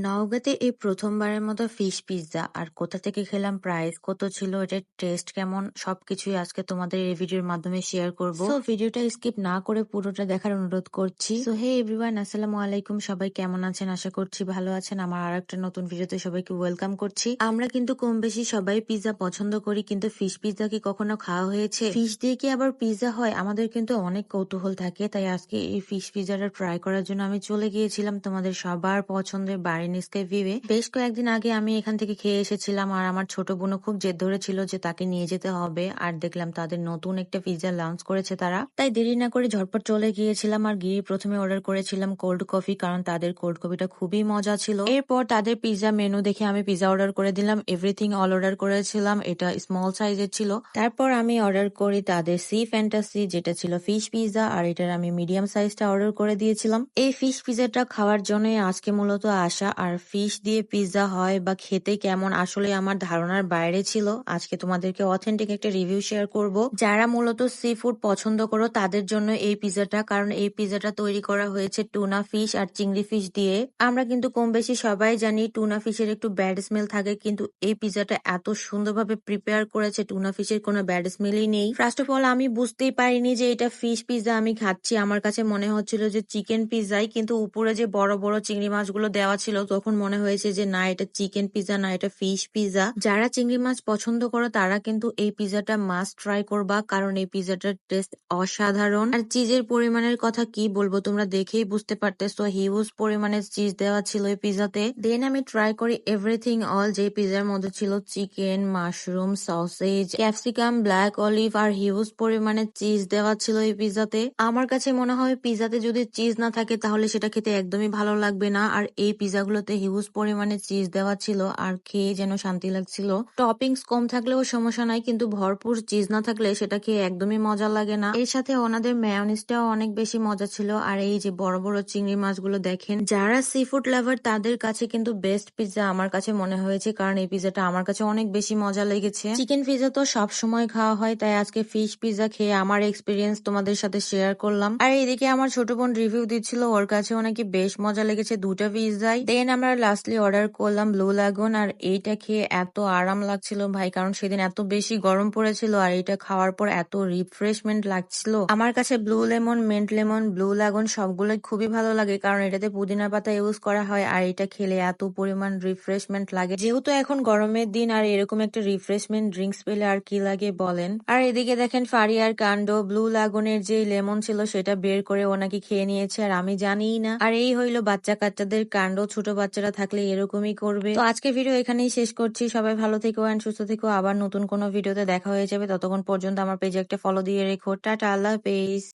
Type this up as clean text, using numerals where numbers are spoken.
নওগাঁতে এই প্রথমবারের মতো ফিশ পিজ্জা আর কোথা থেকে খেলাম, প্রাইস কত ছিল, এটার টেস্ট কেমন, সবকিছুই আজকে তোমাদের এই ভিডিওর মাধ্যমে শেয়ার করব। সো ভিডিওটা স্কিপ না করে পুরোটা দেখার অনুরোধ করছি। সো হে এভরিওয়ান, আসসালামু আলাইকুম। সবাই কেমন আছেন? আশা করছি ভালো আছেন। আমার আরেকটা নতুন ভিডিওতে সবাইকে ওয়েলকাম করছি। আমরা কিন্তু কম বেশি সবাই পিজ্জা পছন্দ করি, কিন্তু ফিশ পিজ্জা কি কখনো খাওয়া হয়েছে? ফিশ দিয়ে কি আবার পিজ্জা হয়? আমাদের কিন্তু অনেক কৌতূহল থাকে, তাই আজকে এই ফিশ পিজ্জাটা ট্রাই করার জন্য আমি চলে গিয়েছিলাম তোমাদের সবার পছন্দের বারিনিস্কে ভিভে। বেশ কয়েকদিন আগে আমি এখান থেকে খেয়ে এসেছিলাম, আর আমার ছোট বোনও খুব জেদ ধরেছিল যে তাকে নিয়ে যেতে হবে। আর দেখলাম তাদের নতুন একটা পিজ্জা লঞ্চ করেছে তারা, তাই দেরি না করে ঝটপট চলে গিয়েছিলাম। আর গিয়ে প্রথমে অর্ডার করেছিলাম কোল্ড কফি, কারণ তাদের কোল্ড কফিটা খুবই মজা ছিল। এরপর তাদের পিজ্জা মেনু দেখে আমি পিজ্জা অর্ডার করে দিলাম। এভরিথিং অল অর্ডার করেছিলাম, এটা স্মল সাইজের ছিল। তারপর আমি অর্ডার করি তাদের সি ফ্যান্টাসি, যেটা ছিল ফিশ পিজ্জা, আর এটার আমি মিডিয়াম সাইজটা অর্ডার করে দিয়েছিলাম। এই ফিশ পিজ্জাটা খাওয়ার জন্য আজকে মূলত আসা। আর ফিশ দিয়ে পিজ্জা হয় বা খেতে কেমন, আসলে আমার ধারণার বাইরে ছিল। আজকে তোমাদেরকে অথেন্টিক একটা রিভিউ শেয়ার করব। যারা মূলত সি ফুড পছন্দ করো তাদের জন্য এই পিজ্জাটা, কারণ এই পিজ্জাটা তৈরি করা হয়েছে টুনা ফিশ আর চিংড়ি ফিশ দিয়ে। আমরা কিন্তু কম বেশি সবাই জানি টুনা ফিশের একটু ব্যাড স্মেল থাকে, কিন্তু এই পিজ্জাটা এত সুন্দরভাবে প্রিপেয়ার করেছে, টুনা ফিশের কোনো ব্যাড স্মেলই নেই। ফার্স্ট অফ অল আমি বুঝতেই পারিনি যে এটা ফিশ পিজ্জা আমি খাচ্ছি। আমার কাছে মনে হচ্ছিল যে চিকেন পিজ্জাই, কিন্তু উপরে যে বড় বড় চিংড়ি মাছগুলো দেওয়া ছিল তখন মনে হয়েছে যে না, এটা চিকেন পিজ্জা না, এটা ফিশ পিজ্জা। যারা চিংড়ি মাছ পছন্দ করো তারা কিন্তু এই পিজ্জাটা মাস্ট ট্রাই করবা, কারণ এই পিজ্জাটার টেস্ট অসাধারণ। আর চিজের পরিমাণের কথা কি বলবো, তোমরা দেখেই বুঝতে পারতেছো, হিউজ পরিমাণের চিজ দেওয়া ছিল এই পিজ্জাতে। দেন আমি ট্রাই করি এভরিথিং অল, যে পিজ্জার মধ্যে ছিল chicken, mushroom, sausage, capsicum, black olive, আর হিউজ পরিমাণে চিজ দেওয়া ছিল এই পিজ্জাতে। আমার কাছে মনে হয় পিজ্জাতে যদি চিজ না থাকে তাহলে সেটা খেতে একদমই ভালো লাগবে না। আর এই পিজ্জাগুলোতে হিউজ পরিমাণে চিজ দেওয়া ছিল, আর খেয়ে যেন শান্তি লাগছিল। টপিংস কম থাকলেও সমস্যা নাই, কিন্তু ভরপুর চিজ না থাকলে সেটা খেয়ে একদমই মজা লাগে না। এর সাথে ওনাদের মেয়োনিজটাও অনেক বেশি মজা ছিল। আর এই যে বড় বড় চিংড়ি মাছগুলো দেখেন, যারা সি ফুড লাভার তাদের কাছে কিন্তু বেস্ট পিজ্জা আমার কাছে মনে হয়েছে, কারণ এই পিজ্জাটা আমার কাছে অনেক বেশি মজা লেগেছে। চিকেন পিজ্জা তো সব সময় খাওয়া হয়, তাই আজকে ফিশ পিজ্জা খেয়ে আমার এক্সপিরিয়েন্স তোমাদের সাথে শেয়ার করলাম। আর এইদিকে আমার ছোট বোন রিভিউ দিচ্ছিল, ওর কাছেও নাকি বেশ মজা লেগেছে দুটা পিজ্জাই। দেন আমরা লাস্টলি অর্ডার করলাম ব্লু লাগুন, আর এইটা খেয়ে এত আরাম লাগছিল ভাই, কারণ সেদিন এত বেশি গরম পড়েছিল, আর এটা খাওয়ার পর এত রিফ্রেশমেন্ট লাগছিল। আমার কাছে blue lemon, mint lemon, blue lagoon সবগুলোই খুবই ভালো লাগে, কারণ এটাতে পুদিনা পাতা ইউজ করা হয়। আর এটা খেলে এত পরিমাণ রিফ্রেশমেন্ট লাগে, যেহেতু এখন গরমের দিন, আর এরকম একটা রিফ্রেশমেন্ট ড্রিঙ্কস পেলে আর কি লাগে বলেন। আর এদিকে দেখেন ফারিয়ার কাণ্ড, ব্লু লাগুনের যে লেমন ছিল সেটা বের করে ও নাকি খেয়ে নিয়েছে, আর আমি জানিই না। আর এই হইলো বাচ্চা কাচ্চাদের কাণ্ড, ছোট বাচ্চারা থাকলে এরকমই করবে। তো আজকে ভিডিও এখানেই শেষ করছি। সবাই ভালো থেকো এন্ড সুস্থ থেকো। আবার নতুন কোনো ভিডিওতে দেখা হয়ে যাবে। ততক্ষণ পর্যন্ত আমার পেজে একটা ফলো দিয়ে রেখো। টাটা, আল্লাহ হাফেজ।